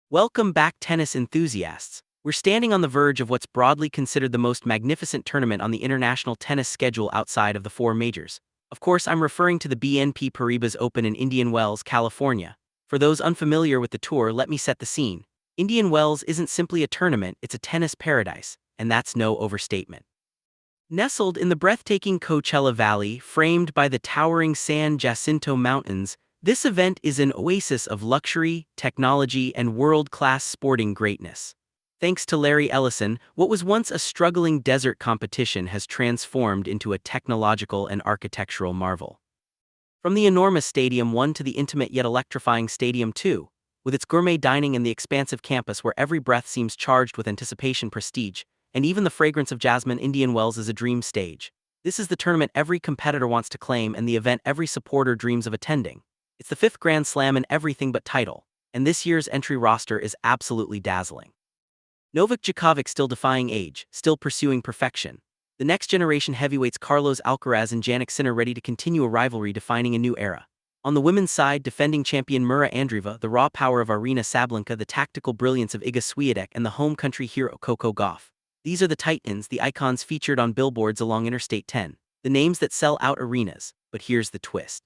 Welcome back, tennis enthusiasts. We're standing on the verge of what's broadly considered the most magnificent tournament on the international tennis schedule outside of the four majors. Of course, I'm referring to the BNP Paribas Open in Indian Wells, California. For those unfamiliar with the tour, let me set the scene. Indian Wells isn't simply a tournament, it's a tennis paradise, and that's no overstatement. Nestled in the breathtaking Coachella Valley, framed by the towering San Jacinto Mountains, this event is an oasis of luxury, technology, and world-class sporting greatness. Thanks to Larry Ellison, what was once a struggling desert competition has transformed into a technological and architectural marvel. From the enormous Stadium 1 to the intimate yet electrifying Stadium 2, with its gourmet dining and the expansive campus where every breath seems charged with anticipation, prestige, and even the fragrance of jasmine, Indian Wells is a dream stage. This is the tournament every competitor wants to claim and the event every supporter dreams of attending. It's the fifth Grand Slam in everything but title, and this year's entry roster is absolutely dazzling. Novak Djokovic still defying age, still pursuing perfection. The next generation heavyweights Carlos Alcaraz and Jannik Sinner ready to continue a rivalry defining a new era. On the women's side, defending champion Mira Andreeva, the raw power of Aryna Sabalenka, the tactical brilliance of Iga Swiatek, and the home country hero Coco Gauff. These are the titans, the icons featured on billboards along Interstate 10, the names that sell out arenas. But here's the twist.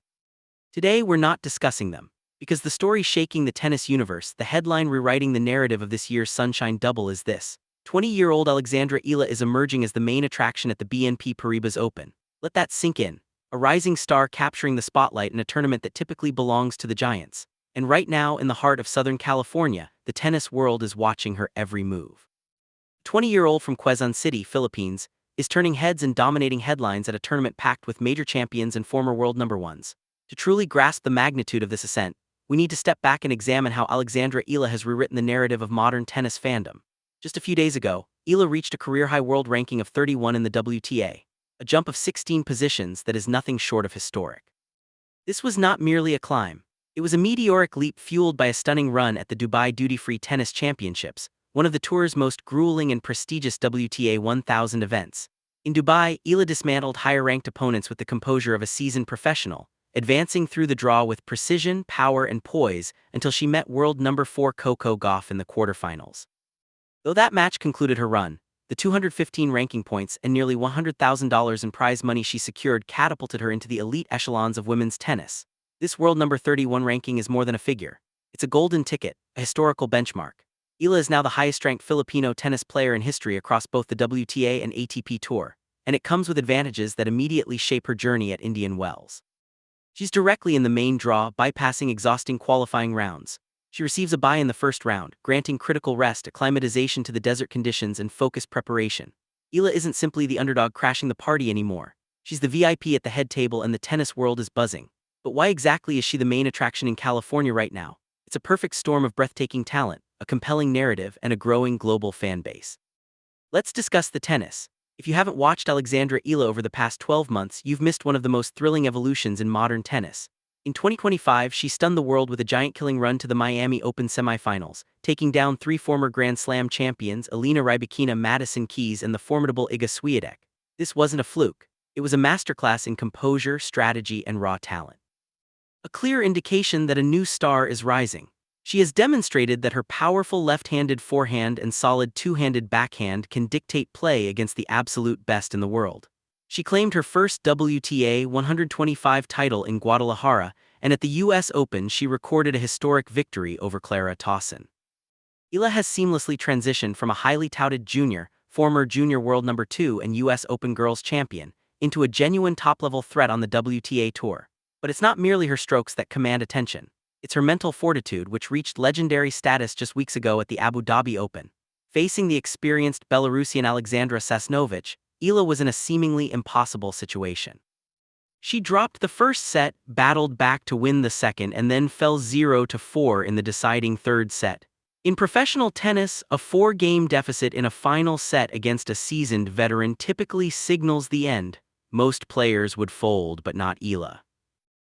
Today we're not discussing them, because the story shaking the tennis universe, the headline rewriting the narrative of this year's Sunshine Double is this. 20-year-old Alexandra Eala is emerging as the main attraction at the BNP Paribas Open. Let that sink in. A rising star capturing the spotlight in a tournament that typically belongs to the giants. And right now, in the heart of Southern California, the tennis world is watching her every move. 20-year-old from Quezon City, Philippines, is turning heads and dominating headlines at a tournament packed with major champions and former world number ones. To truly grasp the magnitude of this ascent, we need to step back and examine how Alexandra Eala has rewritten the narrative of modern tennis fandom. Just a few days ago, Eala reached a career-high world ranking of 31 in the WTA, a jump of 16 positions that is nothing short of historic. This was not merely a climb. It was a meteoric leap fueled by a stunning run at the Dubai Duty-Free Tennis Championships, one of the tour's most grueling and prestigious WTA 1000 events. In Dubai, Eala dismantled higher-ranked opponents with the composure of a seasoned professional, advancing through the draw with precision, power, and poise until she met world number 4 Coco Gauff in the quarterfinals. Though that match concluded her run, the 215 ranking points and nearly $100,000 in prize money she secured catapulted her into the elite echelons of women's tennis. This world number 31 ranking is more than a figure. It's a golden ticket, a historical benchmark. Eala is now the highest-ranked Filipino tennis player in history across both the WTA and ATP Tour, and it comes with advantages that immediately shape her journey at Indian Wells. She's directly in the main draw, bypassing exhausting qualifying rounds. She receives a bye in the first round, granting critical rest, acclimatization to the desert conditions, and focused preparation. Eala isn't simply the underdog crashing the party anymore. She's the VIP at the head table and the tennis world is buzzing. But why exactly is she the main attraction in California right now? It's a perfect storm of breathtaking talent, a compelling narrative, and a growing global fan base. Let's discuss the tennis. If you haven't watched Alexandra Eala over the past 12 months, you've missed one of the most thrilling evolutions in modern tennis. In 2025, she stunned the world with a giant-killing run to the Miami Open semifinals, taking down 3 former Grand Slam champions Alina Rybakina, Madison Keys, and the formidable Iga Swiatek. This wasn't a fluke. It was a masterclass in composure, strategy, and raw talent. A clear indication that a new star is rising. She has demonstrated that her powerful left-handed forehand and solid two-handed backhand can dictate play against the absolute best in the world. She claimed her first WTA 125 title in Guadalajara, and at the US Open she recorded a historic victory over Clara Tauson. Eala has seamlessly transitioned from a highly touted former junior world number 2 and US Open girls champion, into a genuine top-level threat on the WTA Tour. But it's not merely her strokes that command attention. It's her mental fortitude, which reached legendary status just weeks ago at the Abu Dhabi Open. Facing the experienced Belarusian Alexandra Sasnovich, Eala was in a seemingly impossible situation. She dropped the first set, battled back to win the second, and then fell 0-4 in the deciding third set. In professional tennis, a 4-game deficit in a final set against a seasoned veteran typically signals the end. Most players would fold, but not Eala.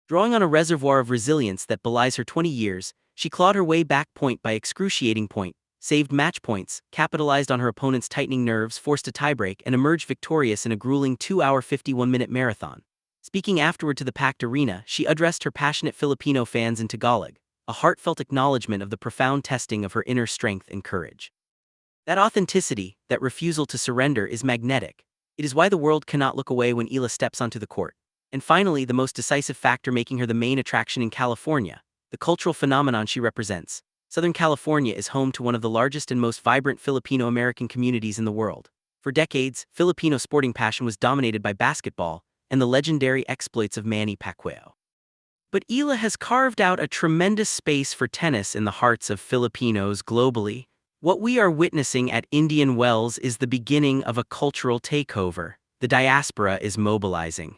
Drawing on a reservoir of resilience that belies her 20 years, she clawed her way back point by excruciating point, saved match points, capitalized on her opponent's tightening nerves, forced a tiebreak, and emerged victorious in a grueling 2-hour 51-minute marathon. Speaking afterward to the packed arena, she addressed her passionate Filipino fans in Tagalog. a heartfelt acknowledgement of the profound testing of her inner strength and courage. That authenticity, that refusal to surrender is magnetic. It is why the world cannot look away when Eala steps onto the court. And finally, the most decisive factor making her the main attraction in California, the cultural phenomenon she represents. Southern California is home to one of the largest and most vibrant Filipino-American communities in the world. For decades, Filipino sporting passion was dominated by basketball and the legendary exploits of Manny Pacquiao. But Eala has carved out a tremendous space for tennis in the hearts of Filipinos globally. What we are witnessing at Indian Wells is the beginning of a cultural takeover. The diaspora is mobilizing.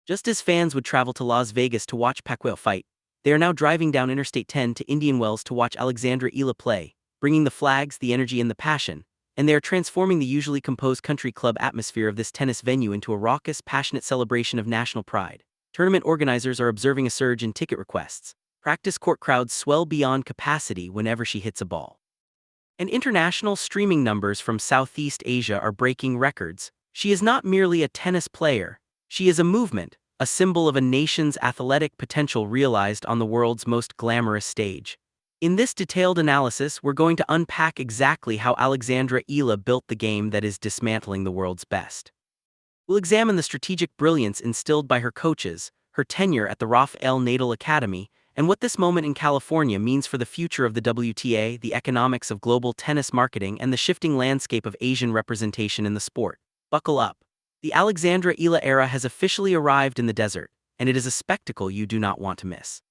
Just as fans would travel to Las Vegas to watch Pacquiao fight, they are now driving down Interstate 10 to Indian Wells to watch Alexandra Eala play, bringing the flags, the energy, and the passion, and they are transforming the usually composed country club atmosphere of this tennis venue into a raucous, passionate celebration of national pride. Tournament organizers are observing a surge in ticket requests. Practice court crowds swell beyond capacity whenever she hits a ball. And international streaming numbers from Southeast Asia are breaking records. She is not merely a tennis player, she is a movement, a symbol of a nation's athletic potential realized on the world's most glamorous stage. In this detailed analysis, we're going to unpack exactly how Alexandra Eala built the game that is dismantling the world's best. We'll examine the strategic brilliance instilled by her coaches, her tenure at the Rafael Nadal Academy, and what this moment in California means for the future of the WTA, the economics of global tennis marketing, and the shifting landscape of Asian representation in the sport. Buckle up. The Alexandra Eala era has officially arrived in the desert, and it is a spectacle you do not want to miss.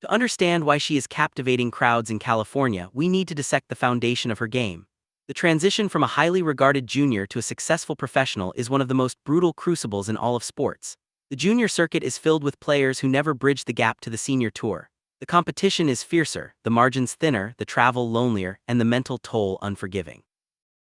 To understand why she is captivating crowds in California, we need to dissect the foundation of her game. The transition from a highly regarded junior to a successful professional is one of the most brutal crucibles in all of sports. The junior circuit is filled with players who never bridge the gap to the senior tour. The competition is fiercer, the margins thinner, the travel lonelier, and the mental toll unforgiving.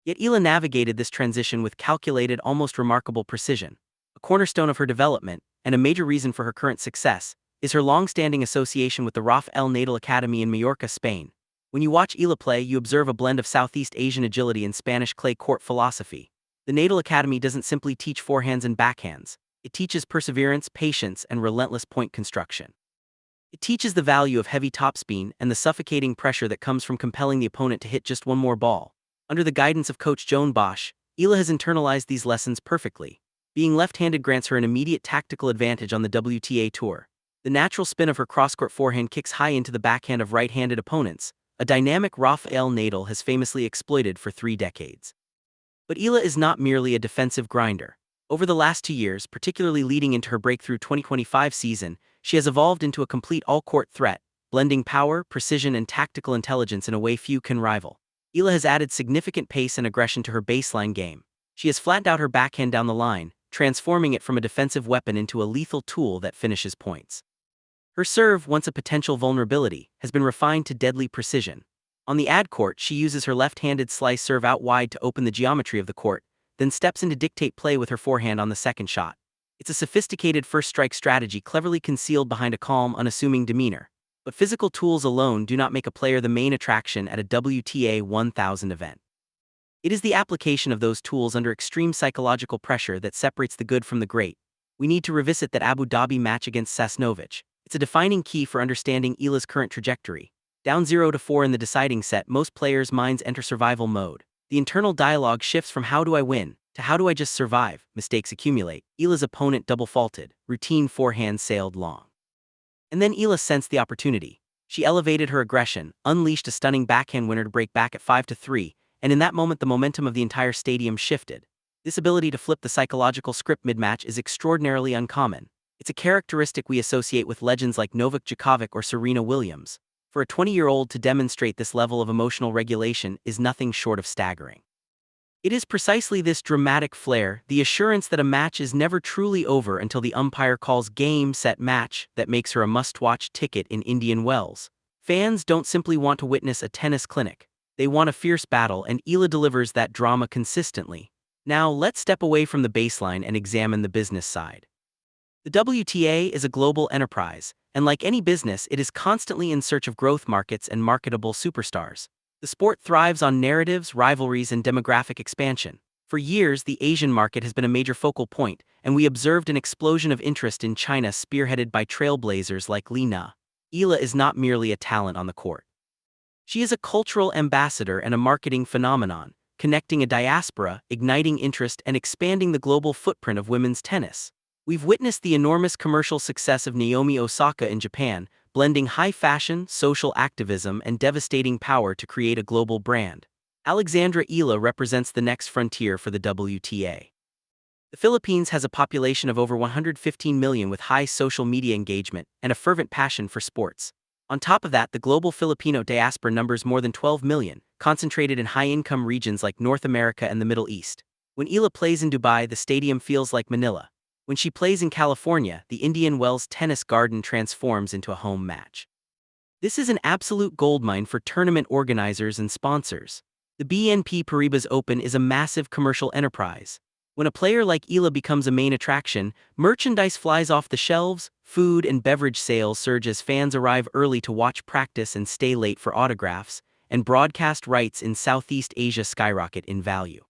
Yet Eala navigated this transition with calculated, almost remarkable precision. A cornerstone of her development, and a major reason for her current success, is her long-standing association with the Rafael Nadal Academy in Mallorca, Spain. When you watch Eala play, you observe a blend of Southeast Asian agility and Spanish clay court philosophy. The Nadal Academy doesn't simply teach forehands and backhands. It teaches perseverance, patience, and relentless point construction. It teaches the value of heavy topspin and the suffocating pressure that comes from compelling the opponent to hit just one more ball. Under the guidance of coach Joan Bosch, Eala has internalized these lessons perfectly. Being left-handed grants her an immediate tactical advantage on the WTA Tour. The natural spin of her cross-court forehand kicks high into the backhand of right-handed opponents, a dynamic Rafael Nadal has famously exploited for 3 decades. But Eala is not merely a defensive grinder. Over the last 2 years, particularly leading into her breakthrough 2025 season, she has evolved into a complete all-court threat, blending power, precision, and tactical intelligence in a way few can rival. Eala has added significant pace and aggression to her baseline game. She has flattened out her backhand down the line, transforming it from a defensive weapon into a lethal tool that finishes points. Her serve, once a potential vulnerability, has been refined to deadly precision. On the ad court, she uses her left-handed slice serve out wide to open the geometry of the court, then steps in to dictate play with her forehand on the second shot. It's a sophisticated first-strike strategy cleverly concealed behind a calm, unassuming demeanor. But physical tools alone do not make a player the main attraction at a WTA 1000 event. It is the application of those tools under extreme psychological pressure that separates the good from the great. We need to revisit that Abu Dhabi match against Sasnovich. It's a defining key for understanding Eala's current trajectory. Down 0-4 in the deciding set, most players' minds enter survival mode. The internal dialogue shifts from "how do I win" to "how do I just survive?" Mistakes accumulate. Eala's opponent double-faulted. Routine forehand sailed long. And then Eala sensed the opportunity. She elevated her aggression, unleashed a stunning backhand winner to break back at 5-3, and in that moment the momentum of the entire stadium shifted. This ability to flip the psychological script mid-match is extraordinarily uncommon. It's a characteristic we associate with legends like Novak Djokovic or Serena Williams. For a 20-year-old to demonstrate this level of emotional regulation is nothing short of staggering. It is precisely this dramatic flair, the assurance that a match is never truly over until the umpire calls game, set, match, that makes her a must-watch ticket in Indian Wells. Fans don't simply want to witness a tennis clinic. They want a fierce battle, and Eala delivers that drama consistently. Now, let's step away from the baseline and examine the business side. The WTA is a global enterprise, and like any business, it is constantly in search of growth markets and marketable superstars. The sport thrives on narratives, rivalries, and demographic expansion. For years, the Asian market has been a major focal point, and we observed an explosion of interest in China spearheaded by trailblazers like Li Na. Eala is not merely a talent on the court. She is a cultural ambassador and a marketing phenomenon, connecting a diaspora, igniting interest, and expanding the global footprint of women's tennis. We've witnessed the enormous commercial success of Naomi Osaka in Japan, blending high fashion, social activism, and devastating power to create a global brand. Alexandra Eala represents the next frontier for the WTA. The Philippines has a population of over 115 million with high social media engagement and a fervent passion for sports. On top of that, the global Filipino diaspora numbers more than 12 million, concentrated in high-income regions like North America and the Middle East. When Eala plays in Dubai, the stadium feels like Manila. When she plays in California, the Indian Wells Tennis Garden transforms into a home match. This is an absolute goldmine for tournament organizers and sponsors. The BNP Paribas Open is a massive commercial enterprise. When a player like Eala becomes a main attraction, merchandise flies off the shelves, food and beverage sales surge as fans arrive early to watch practice and stay late for autographs, and broadcast rights in Southeast Asia skyrocket in value.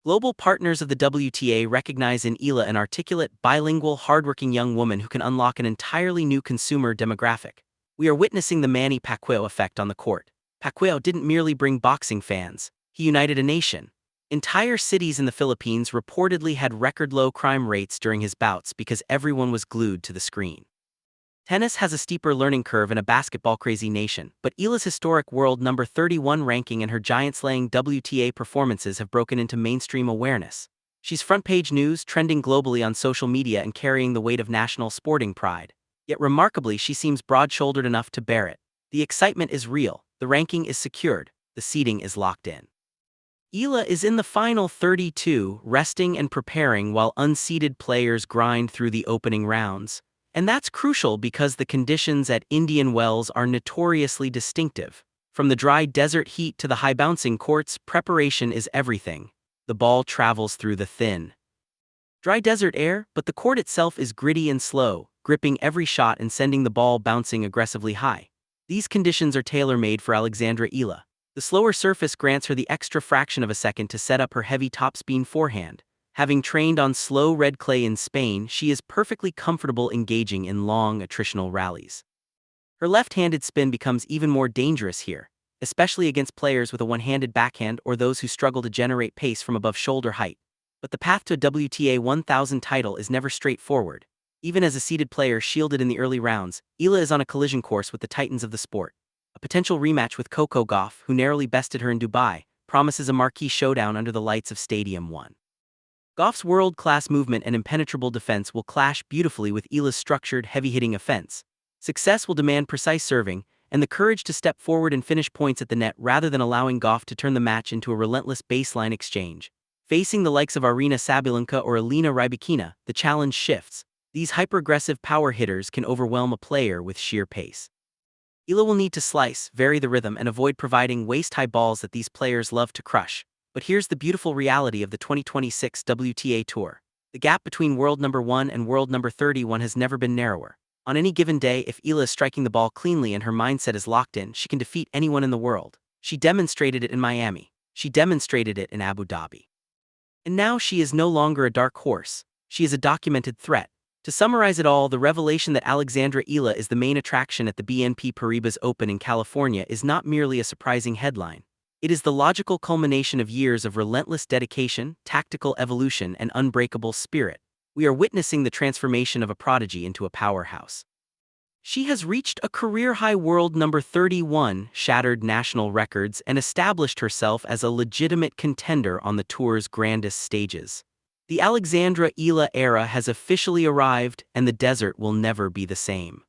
Global partners of the WTA recognize in Eala an articulate, bilingual, hardworking young woman who can unlock an entirely new consumer demographic. We are witnessing the Manny Pacquiao effect on the court. Pacquiao didn't merely bring boxing fans, he united a nation. Entire cities in the Philippines reportedly had record-low crime rates during his bouts because everyone was glued to the screen. Tennis has a steeper learning curve in a basketball-crazy nation, but Eala's historic world number 31 ranking and her giant-slaying WTA performances have broken into mainstream awareness. She's front-page news, trending globally on social media and carrying the weight of national sporting pride. Yet remarkably, she seems broad-shouldered enough to bear it. The excitement is real, the ranking is secured, the seeding is locked in. Eala is in the final 32, resting and preparing while unseeded players grind through the opening rounds. And that's crucial because the conditions at Indian Wells are notoriously distinctive. From the dry desert heat to the high-bouncing courts, preparation is everything. The ball travels through the thin, dry desert air, but the court itself is gritty and slow, gripping every shot and sending the ball bouncing aggressively high. These conditions are tailor-made for Alexandra Eala. The slower surface grants her the extra fraction of a second to set up her heavy topspin forehand. Having trained on slow red clay in Spain, she is perfectly comfortable engaging in long, attritional rallies. Her left-handed spin becomes even more dangerous here, especially against players with a one-handed backhand or those who struggle to generate pace from above shoulder height. But the path to a WTA 1000 title is never straightforward. Even as a seeded player shielded in the early rounds, Eala is on a collision course with the titans of the sport. A potential rematch with Coco Gauff, who narrowly bested her in Dubai, promises a marquee showdown under the lights of Stadium 1. Gauff's world-class movement and impenetrable defense will clash beautifully with Eala's structured, heavy-hitting offense. Success will demand precise serving, and the courage to step forward and finish points at the net rather than allowing Gauff to turn the match into a relentless baseline exchange. Facing the likes of Aryna Sabalenka or Elena Rybakina, the challenge shifts. These hyper-aggressive power hitters can overwhelm a player with sheer pace. Eala will need to slice, vary the rhythm, and avoid providing waist-high balls that these players love to crush. But here's the beautiful reality of the 2026 WTA Tour. The gap between world number 1 and world number 31 has never been narrower. On any given day, if Eala is striking the ball cleanly and her mindset is locked in, she can defeat anyone in the world. She demonstrated it in Miami. She demonstrated it in Abu Dhabi. And now she is no longer a dark horse. She is a documented threat. To summarize it all, the revelation that Alexandra Eala is the main attraction at the BNP Paribas Open in California is not merely a surprising headline. It is the logical culmination of years of relentless dedication, tactical evolution, and unbreakable spirit. We are witnessing the transformation of a prodigy into a powerhouse. She has reached a career-high world number 31, shattered national records, and established herself as a legitimate contender on the tour's grandest stages. The Alexandra Eala era has officially arrived, and the desert will never be the same.